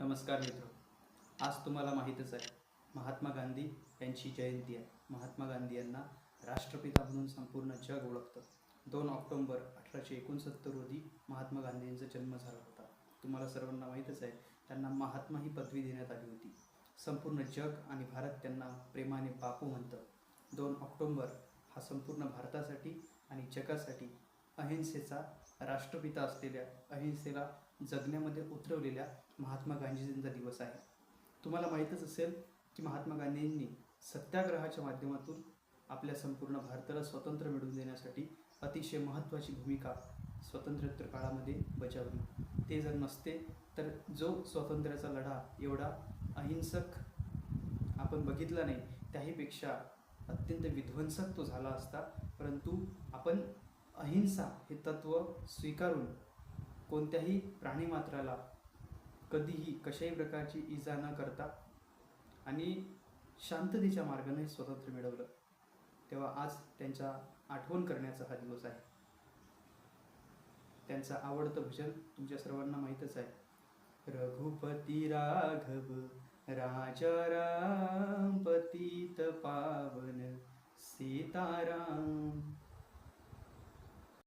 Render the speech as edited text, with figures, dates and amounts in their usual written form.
नमस्कार मित्र. आज तुम्हाला माहीतच आहे, महात्मा गांधी यांची जयंती आहे. महात्मा गांधी यांना राष्ट्रपिता म्हणून संपूर्ण जग ओळखतं. 2 ऑक्टोंबर 1869 रोजी महात्मा गांधींचा जन्म झाला होता. तुम्हाला सर्वांना माहीतच आहे, त्यांना महात्मा ही पदवी देण्यात आली होती. संपूर्ण जग आणि भारत त्यांना प्रेमाने बापू म्हणतं. 2 ऑक्टोंबर हा संपूर्ण भारतासाठी आणि जगासाठी अहिंसेचा राष्ट्रपिता असलेल्या, अहिंसेला जगण्यामध्ये उतरवलेल्या महात्मा गांधीजींचा दिवस आहे. तुम्हाला माहीतच असेल की महात्मा गांधींनी सत्याग्रहाच्या माध्यमातून आपल्या संपूर्ण भारताला स्वातंत्र्य मिळवून देण्यासाठी अतिशय महत्त्वाची भूमिका स्वातंत्र्योत्तर काळामध्ये बजावली. ते जर नसते तर जो स्वातंत्र्याचा लढा एवढा अहिंसक आपण बघितला नाही, त्याहीपेक्षा अत्यंत विध्वंसक तो झाला असता. परंतु आपण अहिंसा हे तत्त्व स्वीकारून कोणत्याही प्राणीमात्राला कधीही कशाही प्रकारची इजा न करता आणि शांततेच्या मार्गाने स्वातंत्र्य मिळवलं. तेव्हा आज त्यांच्या आठवण करण्याचा हा दिवस आहे. त्यांचं आवडतं भजन तुमच्या सर्वांना माहीतच आहे, रघुपती राघव राजा राम पतित पावन सीताराम.